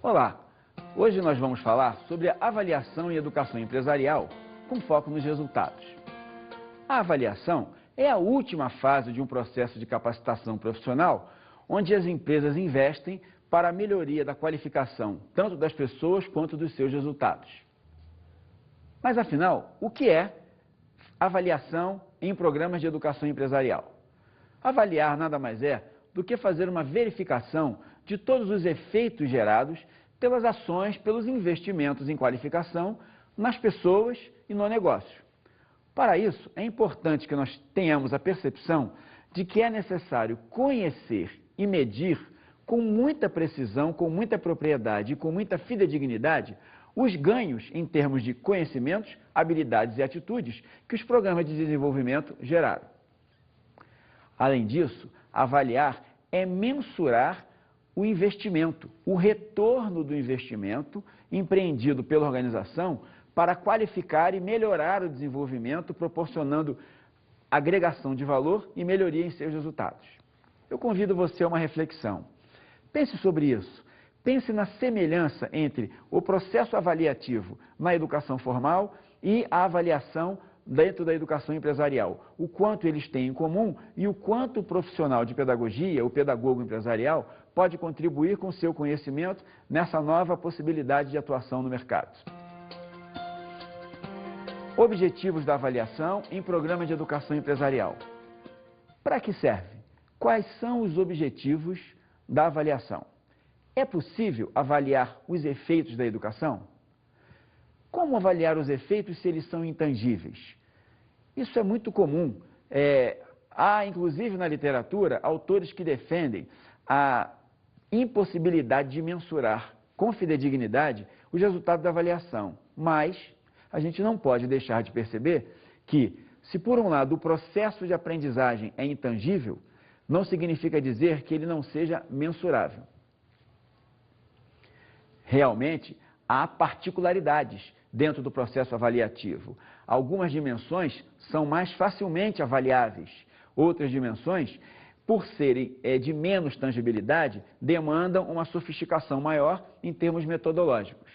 Olá! Hoje nós vamos falar sobre a avaliação em educação empresarial com foco nos resultados. A avaliação é a última fase de um processo de capacitação profissional onde as empresas investem para a melhoria da qualificação tanto das pessoas quanto dos seus resultados. Mas afinal, o que é avaliação em programas de educação empresarial? Avaliar nada mais é do que fazer uma verificação de todos os efeitos gerados pelas ações, pelos investimentos em qualificação nas pessoas e no negócio. Para isso, é importante que nós tenhamos a percepção de que é necessário conhecer e medir com muita precisão, com muita propriedade e com muita fidedignidade os ganhos em termos de conhecimentos, habilidades e atitudes que os programas de desenvolvimento geraram. Além disso, avaliar é mensurar o investimento, o retorno do investimento empreendido pela organização para qualificar e melhorar o desenvolvimento, proporcionando agregação de valor e melhoria em seus resultados. Eu convido você a uma reflexão. Pense sobre isso. Pense na semelhança entre o processo avaliativo na educação formal e a avaliação dentro da educação empresarial. O quanto eles têm em comum e o quanto o profissional de pedagogia, o pedagogo empresarial, pode contribuir com o seu conhecimento nessa nova possibilidade de atuação no mercado. Objetivos da avaliação em programas de educação empresarial. Para que serve? Quais são os objetivos da avaliação? É possível avaliar os efeitos da educação? Como avaliar os efeitos se eles são intangíveis? Isso é muito comum. Há, inclusive na literatura, autores que defendem a impossibilidade de mensurar com fidedignidade os resultados da avaliação. Mas a gente não pode deixar de perceber que, se por um lado o processo de aprendizagem é intangível, não significa dizer que ele não seja mensurável. Realmente, há particularidades dentro do processo avaliativo. Algumas dimensões são mais facilmente avaliáveis. Outras dimensões, por serem de menos tangibilidade, demandam uma sofisticação maior em termos metodológicos.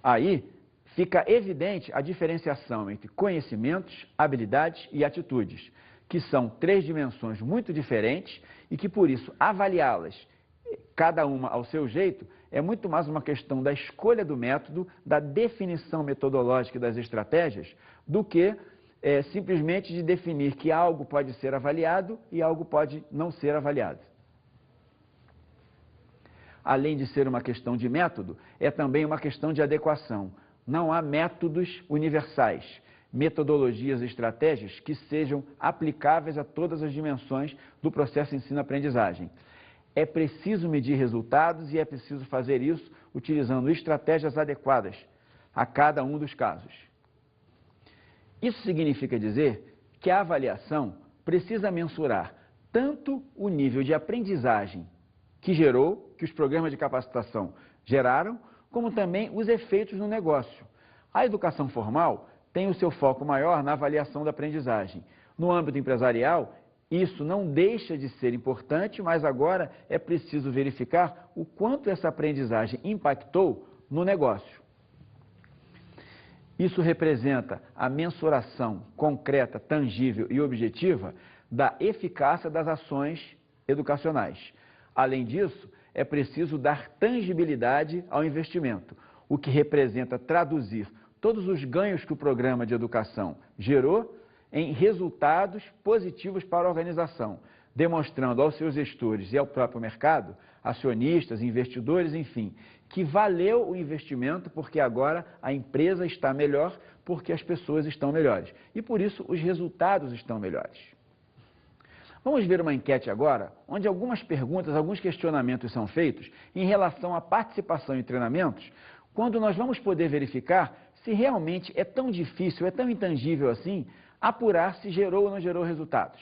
Aí fica evidente a diferenciação entre conhecimentos, habilidades e atitudes, que são três dimensões muito diferentes e que, por isso, avaliá-las, cada uma ao seu jeito, é muito mais uma questão da escolha do método, da definição metodológica das estratégias, do que simplesmente de definir que algo pode ser avaliado e algo pode não ser avaliado. Além de ser uma questão de método, é também uma questão de adequação. Não há métodos universais, metodologias e estratégias que sejam aplicáveis a todas as dimensões do processo ensino-aprendizagem. É preciso medir resultados e é preciso fazer isso utilizando estratégias adequadas a cada um dos casos. Isso significa dizer que a avaliação precisa mensurar tanto o nível de aprendizagem que gerou, que os programas de capacitação geraram, como também os efeitos no negócio. A educação formal tem o seu foco maior na avaliação da aprendizagem. No âmbito empresarial, isso não deixa de ser importante, mas agora é preciso verificar o quanto essa aprendizagem impactou no negócio. Isso representa a mensuração concreta, tangível e objetiva da eficácia das ações educacionais. Além disso, é preciso dar tangibilidade ao investimento, o que representa traduzir todos os ganhos que o programa de educação gerou em resultados positivos para a organização, demonstrando aos seus gestores e ao próprio mercado, acionistas, investidores, enfim, que valeu o investimento porque agora a empresa está melhor, porque as pessoas estão melhores. E por isso os resultados estão melhores. Vamos ver uma enquete agora, onde algumas perguntas, alguns questionamentos são feitos em relação à participação em treinamentos, quando nós vamos poder verificar se realmente é tão difícil, é tão intangível assim, apurar se gerou ou não gerou resultados.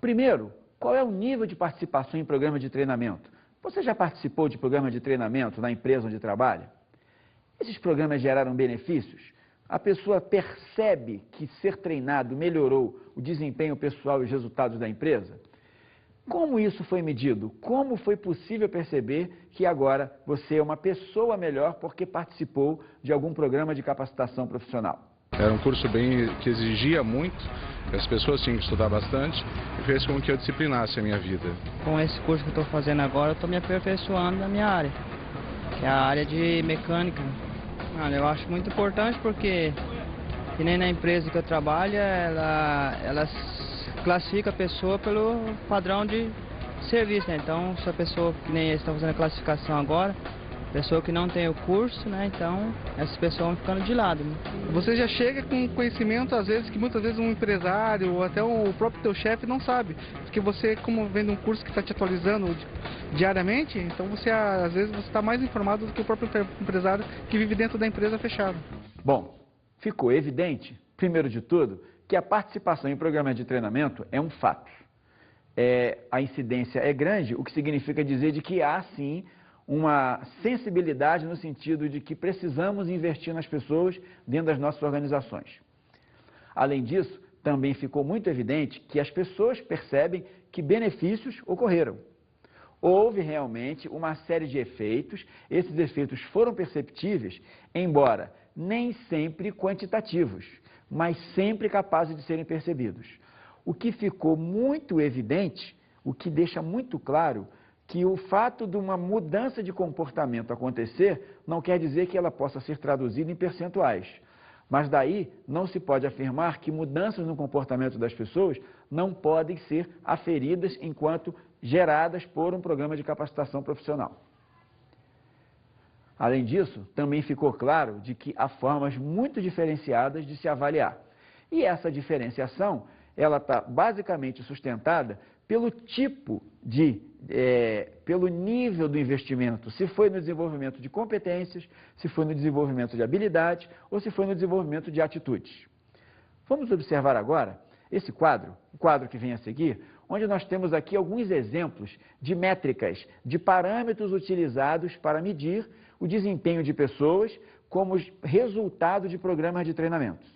Primeiro, qual é o nível de participação em programas de treinamento? Você já participou de programas de treinamento na empresa onde trabalha? Esses programas geraram benefícios? A pessoa percebe que ser treinado melhorou o desempenho pessoal e os resultados da empresa? Como isso foi medido? Como foi possível perceber que agora você é uma pessoa melhor porque participou de algum programa de capacitação profissional? Era um curso que exigia muito, as pessoas tinham que estudar bastante e fez com que eu disciplinasse a minha vida. Com esse curso que eu estou fazendo agora, eu estou me aperfeiçoando na minha área, que é a área de mecânica. Olha, eu acho muito importante porque, que nem na empresa que eu trabalho, ela classifica a pessoa pelo padrão de serviço, né? Então, se a pessoa, que nem eles estão fazendo a classificação agora, pessoa que não tem o curso, né? Então, essas pessoas vão ficando de lado, né? Você já chega com conhecimento, às vezes, que muitas vezes um empresário ou até o próprio teu chefe não sabe. Porque você, como vendo um curso que está te atualizando diariamente, então você, às vezes, você está mais informado do que o próprio empresário que vive dentro da empresa fechada. Bom, ficou evidente, primeiro de tudo, que a participação em programas de treinamento é um fato. A incidência é grande, o que significa dizer de que há, sim, uma sensibilidade no sentido de que precisamos investir nas pessoas dentro das nossas organizações. Além disso, também ficou muito evidente que as pessoas percebem que benefícios ocorreram. Houve realmente uma série de efeitos, esses efeitos foram perceptíveis, embora nem sempre quantitativos, mas sempre capazes de serem percebidos. O que ficou muito evidente, o que deixa muito claro, que o fato de uma mudança de comportamento acontecer não quer dizer que ela possa ser traduzida em percentuais. Mas daí não se pode afirmar que mudanças no comportamento das pessoas não podem ser aferidas enquanto geradas por um programa de capacitação profissional. Além disso, também ficou claro de que há formas muito diferenciadas de se avaliar. E essa diferenciação, ela está basicamente sustentada pelo tipo pelo nível do investimento, se foi no desenvolvimento de competências, se foi no desenvolvimento de habilidades ou se foi no desenvolvimento de atitudes. Vamos observar agora esse quadro, o quadro que vem a seguir, onde nós temos aqui alguns exemplos de métricas, de parâmetros utilizados para medir o desempenho de pessoas como resultado de programas de treinamento.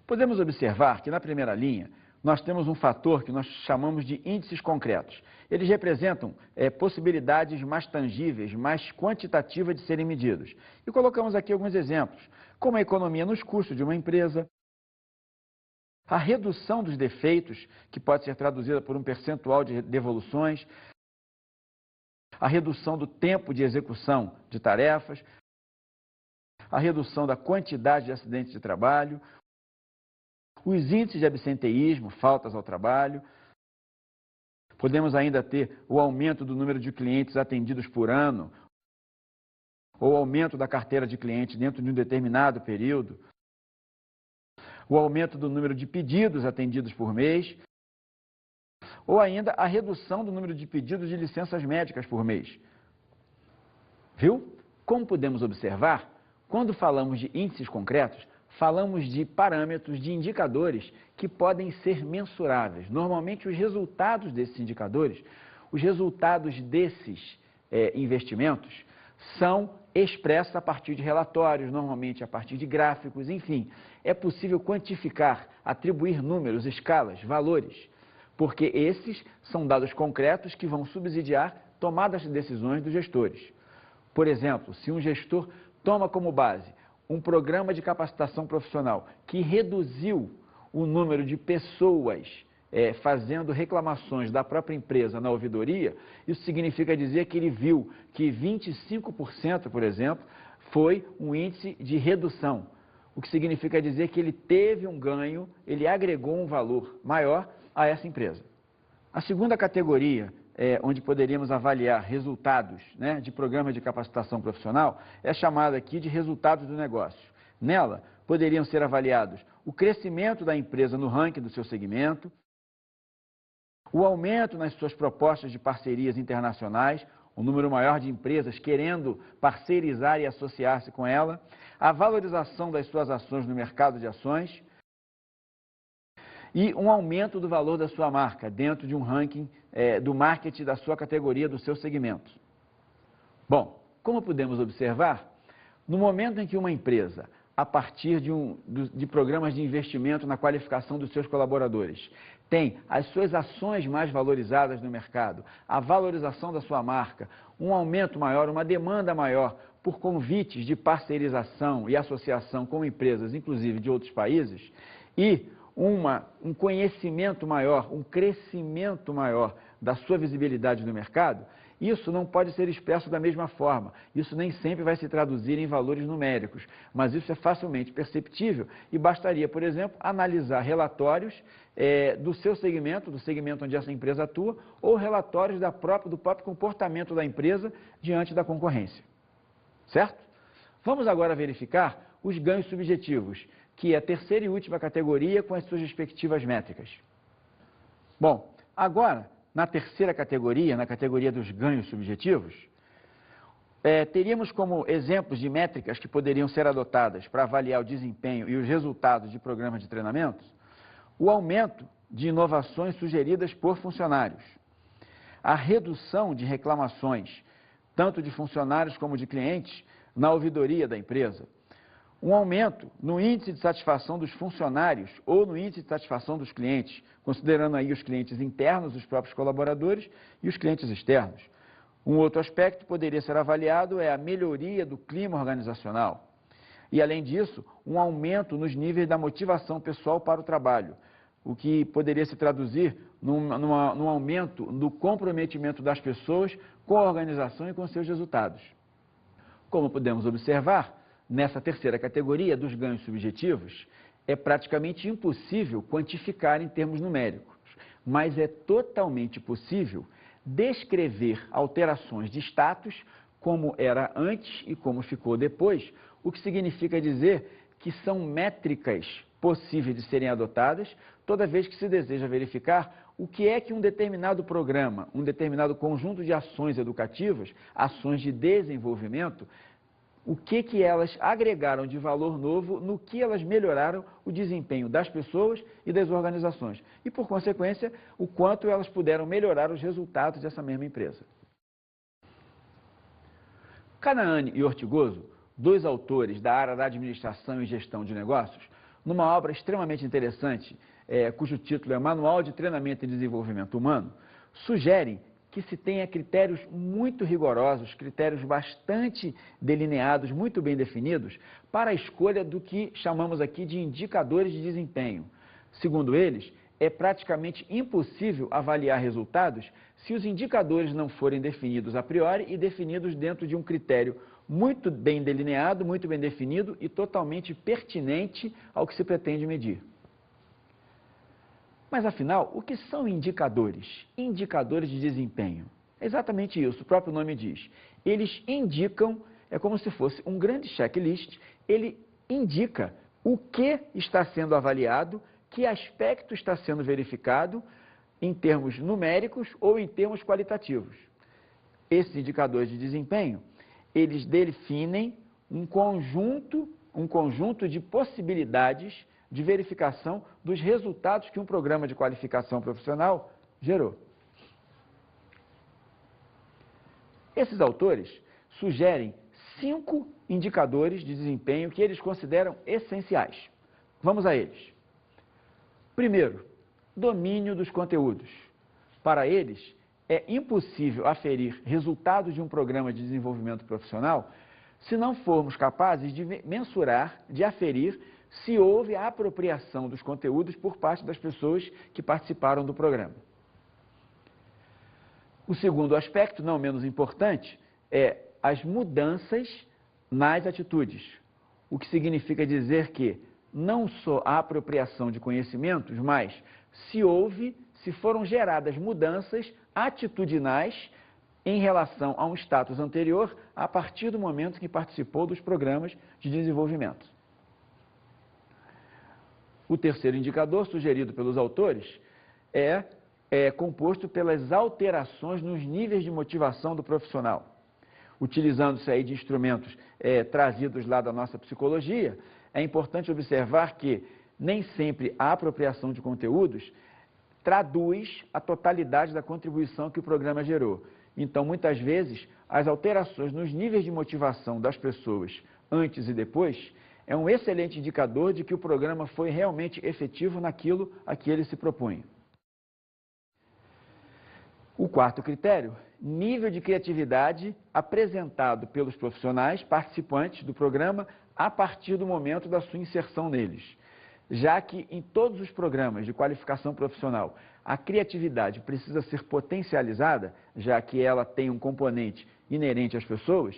Podemos observar que na primeira linha nós temos um fator que nós chamamos de índices concretos. Eles representam possibilidades mais tangíveis, mais quantitativas de serem medidos. E colocamos aqui alguns exemplos, como a economia nos custos de uma empresa, a redução dos defeitos, que pode ser traduzida por um percentual de devoluções, a redução do tempo de execução de tarefas, a redução da quantidade de acidentes de trabalho, os índices de absenteísmo, faltas ao trabalho. Podemos ainda ter o aumento do número de clientes atendidos por ano, ou aumento da carteira de clientes dentro de um determinado período, o aumento do número de pedidos atendidos por mês, ou ainda a redução do número de pedidos de licenças médicas por mês. Viu? Como podemos observar, quando falamos de índices concretos, falamos de parâmetros, de indicadores que podem ser mensuráveis. Normalmente, os resultados desses indicadores, os resultados desses investimentos, são expressos a partir de relatórios, normalmente a partir de gráficos, enfim. É possível quantificar, atribuir números, escalas, valores, porque esses são dados concretos que vão subsidiar tomadas de decisões dos gestores. Por exemplo, se um gestor toma como base um programa de capacitação profissional que reduziu o número de pessoas fazendo reclamações da própria empresa na ouvidoria, isso significa dizer que ele viu que 25%, por exemplo, foi um índice de redução, o que significa dizer que ele teve um ganho, ele agregou um valor maior a essa empresa. A segunda categoria, onde poderíamos avaliar resultados de programas de capacitação profissional, é chamada aqui de resultados do negócio. Nela, poderiam ser avaliados o crescimento da empresa no ranking do seu segmento, o aumento nas suas propostas de parcerias internacionais, um número maior de empresas querendo parceirizar e associar-se com ela, a valorização das suas ações no mercado de ações e um aumento do valor da sua marca dentro de um ranking do marketing da sua categoria, do seu segmento. Bom, como podemos observar, no momento em que uma empresa, a partir de programas de investimento na qualificação dos seus colaboradores, tem as suas ações mais valorizadas no mercado, a valorização da sua marca, um aumento maior, uma demanda maior por convites de parceirização e associação com empresas, inclusive de outros países, e um conhecimento maior, um crescimento maior da sua visibilidade no mercado, isso não pode ser expresso da mesma forma. Isso nem sempre vai se traduzir em valores numéricos, mas isso é facilmente perceptível e bastaria, por exemplo, analisar relatórios do seu segmento, do segmento onde essa empresa atua, ou relatórios do próprio comportamento da empresa diante da concorrência. Certo? Vamos agora verificar os ganhos subjetivos, que é a terceira e última categoria com as suas respectivas métricas. Bom, agora, na terceira categoria, na categoria dos ganhos subjetivos, teríamos como exemplos de métricas que poderiam ser adotadas para avaliar o desempenho e os resultados de programas de treinamento, o aumento de inovações sugeridas por funcionários, a redução de reclamações, tanto de funcionários como de clientes, na ouvidoria da empresa, um aumento no índice de satisfação dos funcionários ou no índice de satisfação dos clientes, considerando aí os clientes internos, os próprios colaboradores e os clientes externos. Um outro aspecto que poderia ser avaliado é a melhoria do clima organizacional. E, além disso, um aumento nos níveis da motivação pessoal para o trabalho, o que poderia se traduzir num aumento do comprometimento das pessoas com a organização e com seus resultados. Como podemos observar, nessa terceira categoria dos ganhos subjetivos, é praticamente impossível quantificar em termos numéricos, mas é totalmente possível descrever alterações de status, como era antes e como ficou depois, o que significa dizer que são métricas possíveis de serem adotadas toda vez que se deseja verificar o que é que um determinado programa, um determinado conjunto de ações educativas, ações de desenvolvimento, o que elas agregaram de valor novo, no que elas melhoraram o desempenho das pessoas e das organizações. E, por consequência, o quanto elas puderam melhorar os resultados dessa mesma empresa. Canaani e Ortigoso, dois autores da área da administração e gestão de negócios, numa obra extremamente interessante, cujo título é Manual de Treinamento e Desenvolvimento Humano, sugerem que se tenha critérios muito rigorosos, critérios bastante delineados, muito bem definidos, para a escolha do que chamamos aqui de indicadores de desempenho. Segundo eles, é praticamente impossível avaliar resultados se os indicadores não forem definidos a priori e definidos dentro de um critério muito bem delineado, muito bem definido e totalmente pertinente ao que se pretende medir. Mas, afinal, o que são indicadores? Indicadores de desempenho. É exatamente isso, o próprio nome diz. Eles indicam, é como se fosse um grande checklist, ele indica o que está sendo avaliado, que aspecto está sendo verificado em termos numéricos ou em termos qualitativos. Esses indicadores de desempenho, eles definem um conjunto de possibilidades de verificação dos resultados que um programa de qualificação profissional gerou. Esses autores sugerem 5 indicadores de desempenho que eles consideram essenciais. Vamos a eles. Primeiro, domínio dos conteúdos. Para eles, é impossível aferir resultados de um programa de desenvolvimento profissional se não formos capazes de mensurar, de aferir se houve a apropriação dos conteúdos por parte das pessoas que participaram do programa. O segundo aspecto, não menos importante, é as mudanças nas atitudes, o que significa dizer que não só a apropriação de conhecimentos, mas se foram geradas mudanças atitudinais em relação a um status anterior a partir do momento que participou dos programas de desenvolvimento. O terceiro indicador, sugerido pelos autores, é composto pelas alterações nos níveis de motivação do profissional. Utilizando-se aí de instrumentos trazidos lá da nossa psicologia, é importante observar que nem sempre a apropriação de conteúdos traduz a totalidade da contribuição que o programa gerou. Então, muitas vezes, as alterações nos níveis de motivação das pessoas antes e depois é um excelente indicador de que o programa foi realmente efetivo naquilo a que ele se propunha. O quarto critério, nível de criatividade apresentado pelos profissionais participantes do programa a partir do momento da sua inserção neles. Já que em todos os programas de qualificação profissional a criatividade precisa ser potencializada, já que ela tem um componente inerente às pessoas,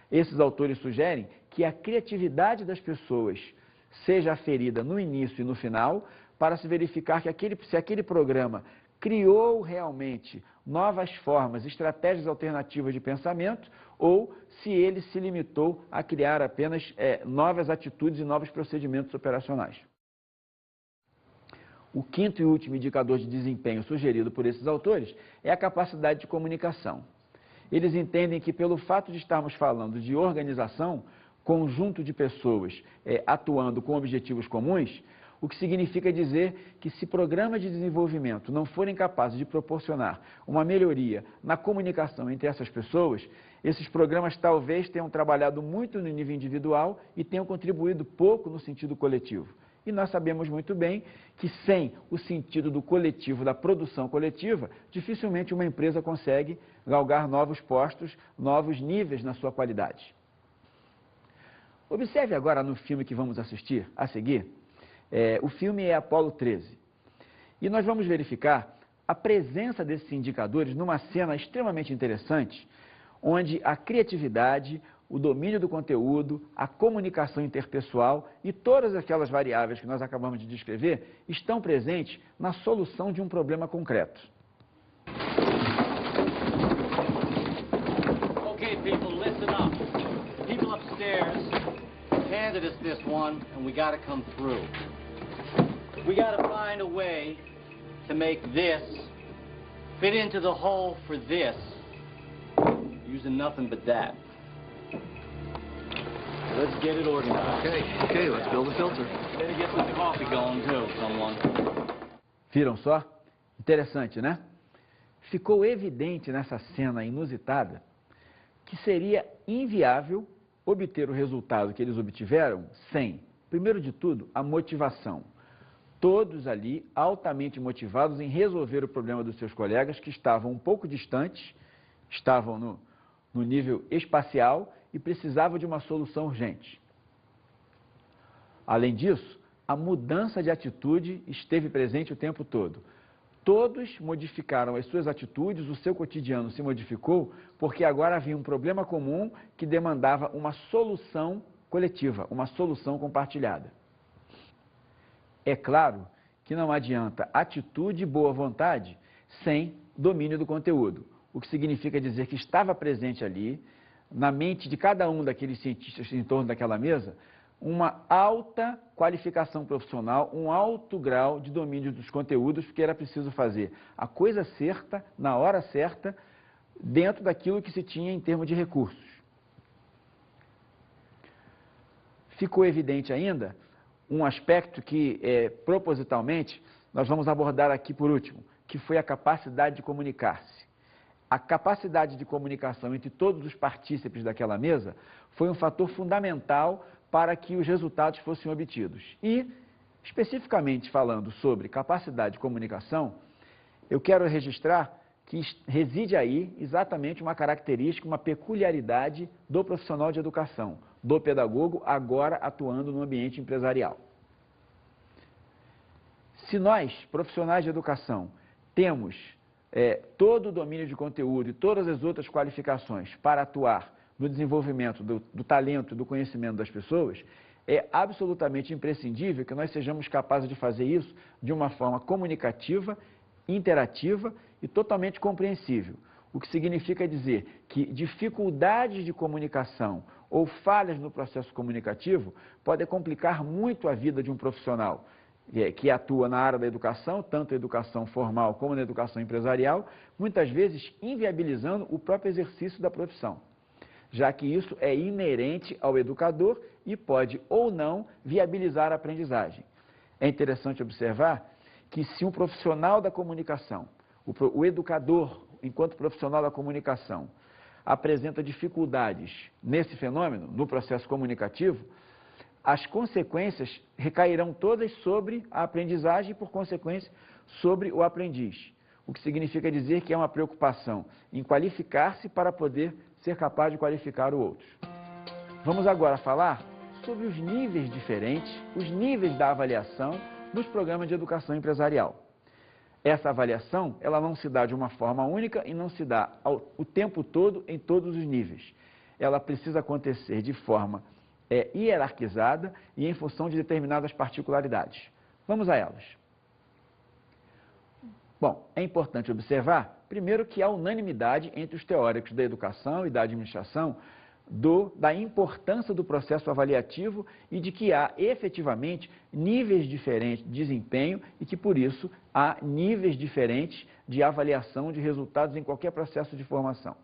esses autores sugerem que a criatividade das pessoas seja aferida no início e no final, para se verificar que se aquele programa criou realmente novas formas, estratégias alternativas de pensamento, ou se ele se limitou a criar apenas novas atitudes e novos procedimentos operacionais. O quinto e último indicador de desempenho sugerido por esses autores é a capacidade de comunicação. Eles entendem que, pelo fato de estarmos falando de organização, conjunto de pessoas atuando com objetivos comuns, o que significa dizer que se programas de desenvolvimento não forem capazes de proporcionar uma melhoria na comunicação entre essas pessoas, esses programas talvez tenham trabalhado muito no nível individual e tenham contribuído pouco no sentido coletivo. E nós sabemos muito bem que sem o sentido do coletivo, da produção coletiva, dificilmente uma empresa consegue galgar novos postos, novos níveis na sua qualidade. Observe agora no filme que vamos assistir a seguir. O filme é Apollo 13. E nós vamos verificar a presença desses indicadores numa cena extremamente interessante, onde a criatividade, o domínio do conteúdo, a comunicação interpessoal e todas aquelas variáveis que nós acabamos de descrever estão presentes na solução de um problema concreto. Okay, people, listen up. People upstairs handed us this one, and we got to come through. We got to find a way to make this fit into the hole for this, using nothing but that. Let's get it organized. Okay, let's build a filter. Better get some coffee going too, someone. Viram só? Interessante, né? Ficou evidente nessa cena inusitada que seria inviável obter o resultado que eles obtiveram sem, primeiro de tudo, a motivação. Todos ali altamente motivados em resolver o problema dos seus colegas que estavam um pouco distantes, estavam no nível espacial e precisavam de uma solução urgente. Além disso, a mudança de atitude esteve presente o tempo todo. Todos modificaram as suas atitudes, o seu cotidiano se modificou, porque agora havia um problema comum que demandava uma solução coletiva, uma solução compartilhada. É claro que não adianta atitude e boa vontade sem domínio do conteúdo, o que significa dizer que estava presente ali, na mente de cada um daqueles cientistas em torno daquela mesa, uma alta qualificação profissional, um alto grau de domínio dos conteúdos, porque era preciso fazer a coisa certa, na hora certa, dentro daquilo que se tinha em termos de recursos. Ficou evidente ainda um aspecto que, propositalmente, nós vamos abordar aqui por último, que foi a capacidade de comunicar-se. A capacidade de comunicação entre todos os partícipes daquela mesa foi um fator fundamental para que os resultados fossem obtidos. E, especificamente falando sobre capacidade de comunicação, eu quero registrar que reside aí exatamente uma característica, uma peculiaridade do profissional de educação, do pedagogo, agora atuando no ambiente empresarial. Se nós, profissionais de educação, temos todo o domínio de conteúdo e todas as outras qualificações para atuar no desenvolvimento do talento e do conhecimento das pessoas, é absolutamente imprescindível que nós sejamos capazes de fazer isso de uma forma comunicativa, interativa e totalmente compreensível. O que significa dizer que dificuldades de comunicação ou falhas no processo comunicativo podem complicar muito a vida de um profissional que atua na área da educação, tanto na educação formal como na educação empresarial, muitas vezes inviabilizando o próprio exercício da profissão, já que isso é inerente ao educador e pode ou não viabilizar a aprendizagem. É interessante observar que se um profissional da comunicação, o educador, enquanto profissional da comunicação, apresenta dificuldades nesse fenômeno, no processo comunicativo, as consequências recairão todas sobre a aprendizagem e, por consequência, sobre o aprendiz. o que significa dizer que é uma preocupação em qualificar-se para poder ser capaz de qualificar o outro. Vamos agora falar sobre os níveis diferentes, os níveis da avaliação nos programas de educação empresarial. Essa avaliação, ela não se dá de uma forma única e não se dá o tempo todo em todos os níveis. Ela precisa acontecer de forma hierarquizada e em função de determinadas particularidades. Vamos a elas. Bom, é importante observar, primeiro, que há unanimidade entre os teóricos da educação e da administração da importância do processo avaliativo e de que há, efetivamente, níveis diferentes de desempenho e que, por isso, há níveis diferentes de avaliação de resultados em qualquer processo de formação.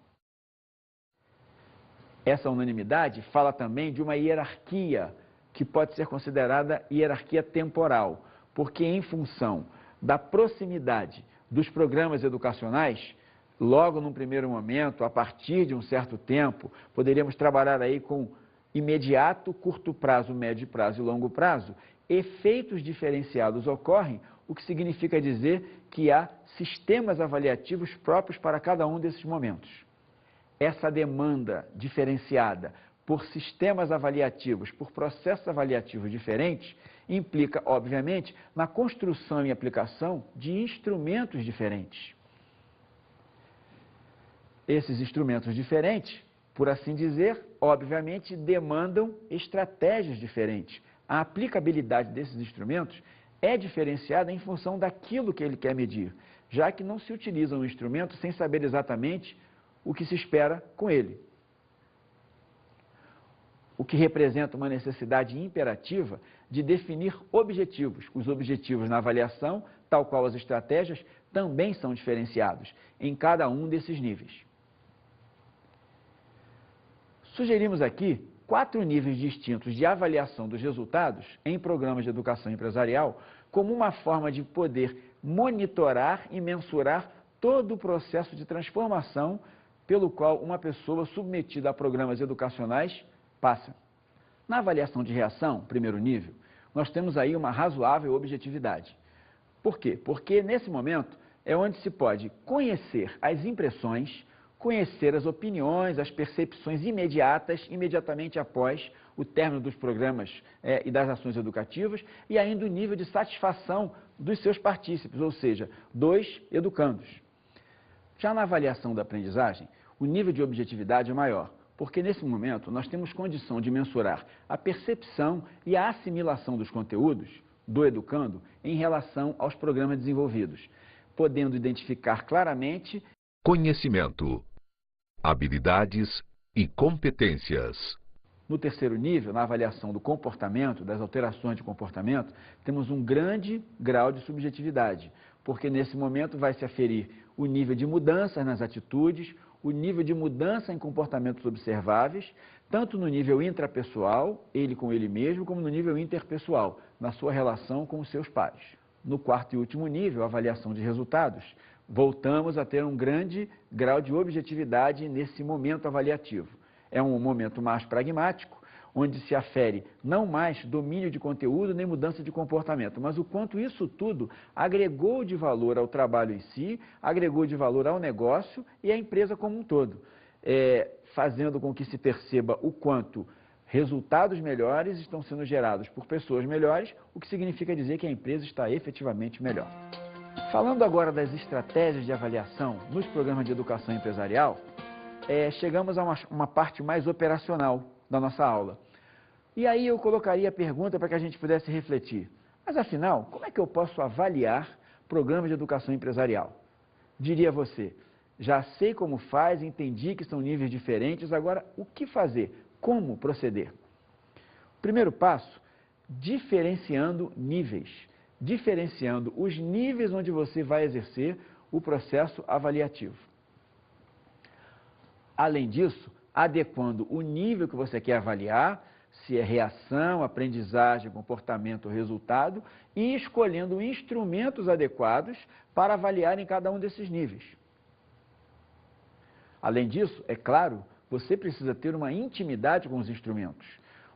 Essa unanimidade fala também de uma hierarquia, que pode ser considerada hierarquia temporal, porque em função da proximidade dos programas educacionais, logo num primeiro momento, a partir de um certo tempo, poderíamos trabalhar aí com imediato, curto prazo, médio prazo e longo prazo, efeitos diferenciados ocorrem, o que significa dizer que há sistemas avaliativos próprios para cada um desses momentos. Essa demanda diferenciada por sistemas avaliativos, por processos avaliativos diferentes, implica, obviamente, na construção e aplicação de instrumentos diferentes. Esses instrumentos diferentes, por assim dizer, obviamente, demandam estratégias diferentes. A aplicabilidade desses instrumentos é diferenciada em função daquilo que ele quer medir, já que não se utiliza um instrumento sem saber exatamente o que se espera com ele. O que representa uma necessidade imperativa de definir objetivos. Os objetivos na avaliação, tal qual as estratégias, também são diferenciados em cada um desses níveis. Sugerimos aqui 4 níveis distintos de avaliação dos resultados em programas de educação empresarial, como uma forma de poder monitorar e mensurar todo o processo de transformação pelo qual uma pessoa submetida a programas educacionais passa. Na avaliação de reação, primeiro nível, nós temos aí uma razoável objetividade. Por quê? Porque nesse momento é onde se pode conhecer as impressões, conhecer as opiniões, as percepções imediatamente após o término dos programas e das ações educativas, e ainda o nível de satisfação dos seus partícipes, ou seja, dos educandos. Já na avaliação da aprendizagem, o nível de objetividade é maior, porque nesse momento nós temos condição de mensurar a percepção e a assimilação dos conteúdos do educando em relação aos programas desenvolvidos, podendo identificar claramente conhecimento, habilidades e competências. No terceiro nível, na avaliação do comportamento, das alterações de comportamento, temos um grande grau de subjetividade, porque nesse momento vai se aferir o nível de mudanças nas atitudes, o nível de mudança em comportamentos observáveis, tanto no nível intrapessoal, ele com ele mesmo, como no nível interpessoal, na sua relação com os seus pares. No quarto e último nível, a avaliação de resultados, voltamos a ter um grande grau de objetividade nesse momento avaliativo. É um momento mais pragmático, onde se afere não mais domínio de conteúdo nem mudança de comportamento, mas o quanto isso tudo agregou de valor ao trabalho em si, agregou de valor ao negócio e à empresa como um todo, fazendo com que se perceba o quanto resultados melhores estão sendo gerados por pessoas melhores, o que significa dizer que a empresa está efetivamente melhor. Falando agora das estratégias de avaliação nos programas de educação empresarial, chegamos a uma parte mais operacional da nossa aula. E aí eu colocaria a pergunta para que a gente pudesse refletir. Mas afinal, como é que eu posso avaliar programas de educação empresarial? Diria você, já sei como faz, entendi que são níveis diferentes, agora o que fazer? Como proceder? Primeiro passo, diferenciando níveis. Diferenciando os níveis onde você vai exercer o processo avaliativo. Além disso, adequando o nível que você quer avaliar, se é reação, aprendizagem, comportamento ou resultado, e escolhendo instrumentos adequados para avaliar em cada um desses níveis. Além disso, é claro, você precisa ter uma intimidade com os instrumentos.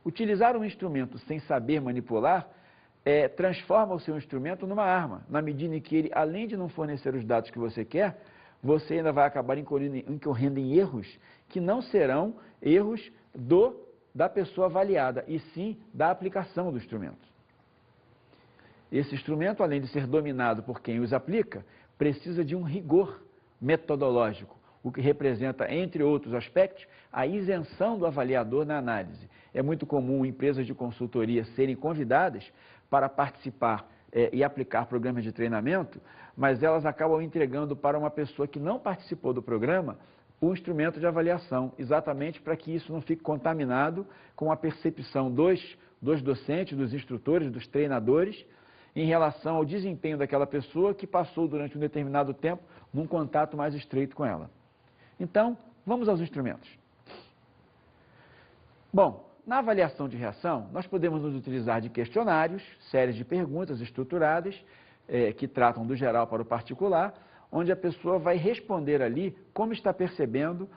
Utilizar um instrumento sem saber manipular transforma o seu instrumento numa arma, na medida em que ele, além de não fornecer os dados que você quer, você ainda vai acabar incorrendo em erros que não serão erros da pessoa avaliada, e sim da aplicação do instrumento. Esse instrumento, além de ser dominado por quem os aplica, precisa de um rigor metodológico, o que representa, entre outros aspectos, a isenção do avaliador na análise. É muito comum empresas de consultoria serem convidadas para participar e aplicar programas de treinamento, mas elas acabam entregando para uma pessoa que não participou do programa o instrumento de avaliação, exatamente para que isso não fique contaminado com a percepção dos docentes, dos instrutores, dos treinadores, em relação ao desempenho daquela pessoa que passou durante um determinado tempo num contato mais estreito com ela. Então, vamos aos instrumentos. Bom, na avaliação de reação, nós podemos nos utilizar de questionários, séries de perguntas estruturadas, que tratam do geral para o particular, onde a pessoa vai responder ali como está percebendo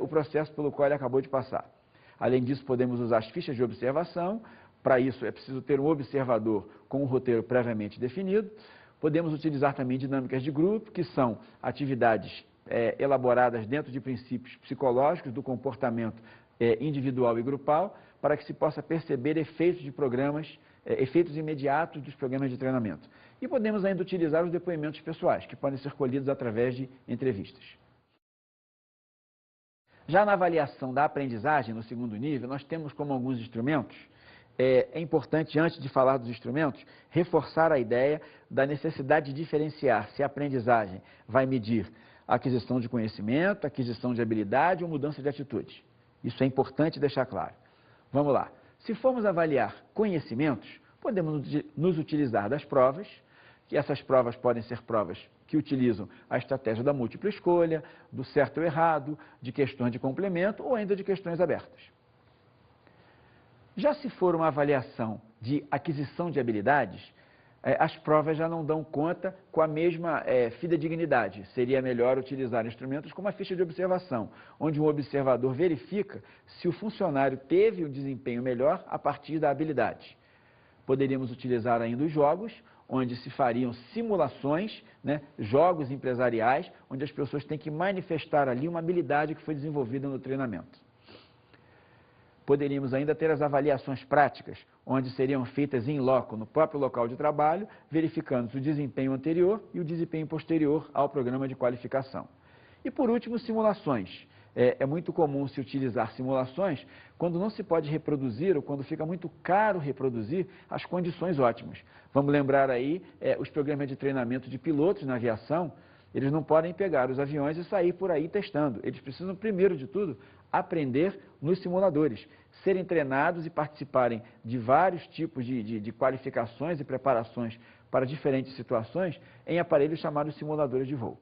o processo pelo qual ele acabou de passar. Além disso, podemos usar as fichas de observação. Para isso, é preciso ter um observador com um roteiro previamente definido. Podemos utilizar também dinâmicas de grupo, que são atividades elaboradas dentro de princípios psicológicos do comportamento individual e grupal, para que se possa perceber efeitos de programas, efeitos imediatos dos programas de treinamento. E podemos ainda utilizar os depoimentos pessoais, que podem ser colhidos através de entrevistas. Já na avaliação da aprendizagem, no segundo nível, nós temos como alguns instrumentos. É importante, antes de falar dos instrumentos, reforçar a ideia da necessidade de diferenciar se a aprendizagem vai medir a aquisição de conhecimento, aquisição de habilidade ou mudança de atitude. Isso é importante deixar claro. Vamos lá. Se formos avaliar conhecimentos, podemos nos utilizar das provas, que essas provas podem ser provas que utilizam a estratégia da múltipla escolha, do certo ou errado, de questões de complemento ou ainda de questões abertas. Já se for uma avaliação de aquisição de habilidades, as provas já não dão conta com a mesma fidedignidade. Seria melhor utilizar instrumentos como a ficha de observação, onde um observador verifica se o funcionário teve um desempenho melhor a partir da habilidade. Poderíamos utilizar ainda os jogos, onde se fariam simulações, jogos empresariais, onde as pessoas têm que manifestar ali uma habilidade que foi desenvolvida no treinamento. Poderíamos ainda ter as avaliações práticas, onde seriam feitas in loco, no próprio local de trabalho, verificando o desempenho anterior e o desempenho posterior ao programa de qualificação. E por último, simulações. É muito comum se utilizar simulações quando não se pode reproduzir ou quando fica muito caro reproduzir as condições ótimas. Vamos lembrar aí os programas de treinamento de pilotos na aviação. Eles não podem pegar os aviões e sair por aí testando. Eles precisam, primeiro de tudo, aprender nos simuladores, serem treinados e participarem de vários tipos de qualificações e preparações para diferentes situações em aparelhos chamados simuladores de voo.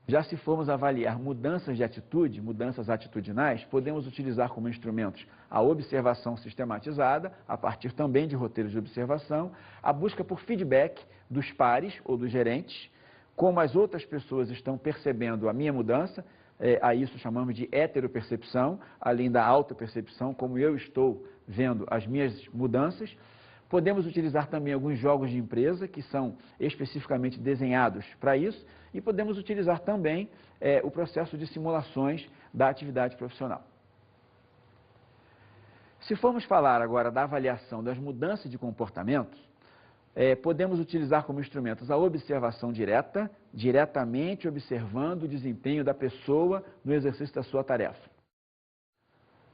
Já se formos avaliar mudanças de atitude, mudanças atitudinais, podemos utilizar como instrumentos a observação sistematizada, a partir também de roteiros de observação, a busca por feedback dos pares ou dos gerentes, como as outras pessoas estão percebendo a minha mudança, a isso chamamos de heteropercepção, além da autopercepção, como eu estou vendo as minhas mudanças. Podemos utilizar também alguns jogos de empresa que são especificamente desenhados para isso e podemos utilizar também o processo de simulações da atividade profissional. Se formos falar agora da avaliação das mudanças de comportamento, podemos utilizar como instrumentos a observação direta, diretamente observando o desempenho da pessoa no exercício da sua tarefa.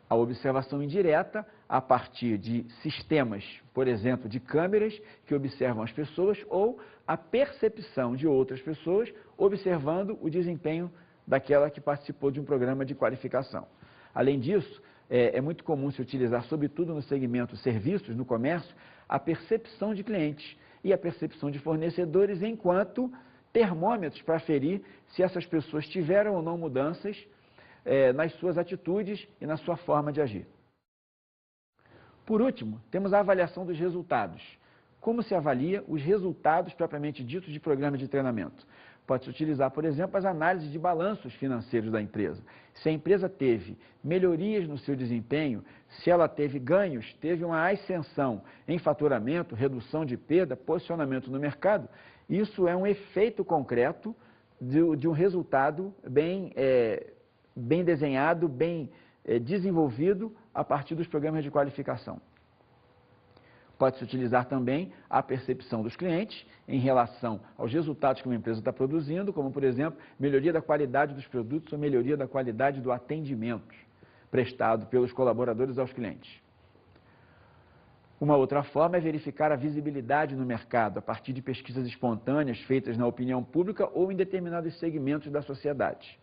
A observação indireta a partir de sistemas, por exemplo, de câmeras que observam as pessoas ou a percepção de outras pessoas observando o desempenho daquela que participou de um programa de qualificação. Além disso, é muito comum se utilizar, sobretudo no segmento serviços, no comércio, a percepção de clientes e a percepção de fornecedores enquanto termômetros para aferir se essas pessoas tiveram ou não mudanças nas suas atitudes e na sua forma de agir. Por último, temos a avaliação dos resultados. Como se avalia os resultados propriamente ditos de programa de treinamento? Pode-se utilizar, por exemplo, as análises de balanços financeiros da empresa. Se a empresa teve melhorias no seu desempenho, se ela teve ganhos, teve uma ascensão em faturamento, redução de perda, posicionamento no mercado, isso é um efeito concreto de um resultado bem desenhado, bem desenvolvido a partir dos programas de qualificação. Pode-se utilizar também a percepção dos clientes em relação aos resultados que uma empresa está produzindo, como, por exemplo, melhoria da qualidade dos produtos ou melhoria da qualidade do atendimento prestado pelos colaboradores aos clientes. Uma outra forma é verificar a visibilidade no mercado a partir de pesquisas espontâneas feitas na opinião pública ou em determinados segmentos da sociedade.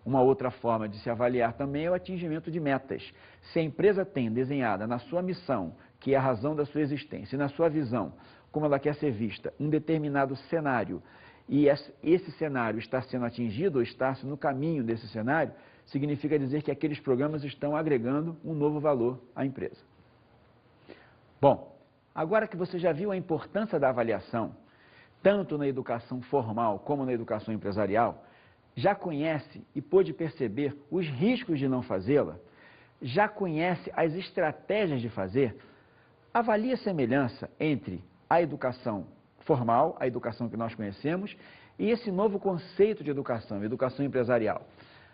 Uma outra forma de se avaliar também é o atingimento de metas. Se a empresa tem desenhada na sua missão, que é a razão da sua existência, e na sua visão, como ela quer ser vista, um determinado cenário, e esse cenário está sendo atingido ou está no caminho desse cenário, significa dizer que aqueles programas estão agregando um novo valor à empresa. Bom, agora que você já viu a importância da avaliação, tanto na educação formal como na educação empresarial, já conhece e pôde perceber os riscos de não fazê-la, já conhece as estratégias de fazer, avalie a semelhança entre a educação formal, a educação que nós conhecemos, e esse novo conceito de educação, educação empresarial.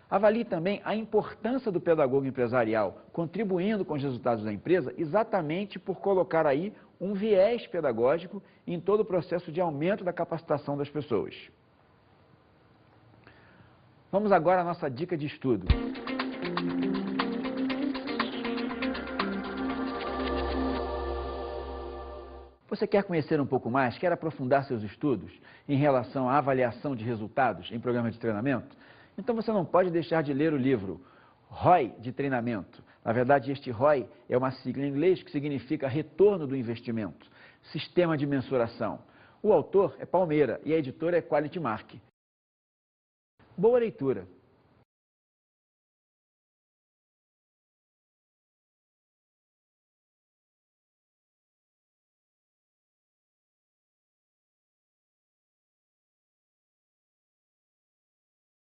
Avalie também a importância do pedagogo empresarial, contribuindo com os resultados da empresa, exatamente por colocar aí um viés pedagógico em todo o processo de aumento da capacitação das pessoas. Vamos agora à nossa dica de estudo. Você quer conhecer um pouco mais, quer aprofundar seus estudos em relação à avaliação de resultados em programas de treinamento? Então você não pode deixar de ler o livro ROI de Treinamento. Na verdade, este ROI é uma sigla em inglês que significa Retorno do Investimento, Sistema de Mensuração. O autor é Palmeira e a editora é Quality Mark. Boa leitura!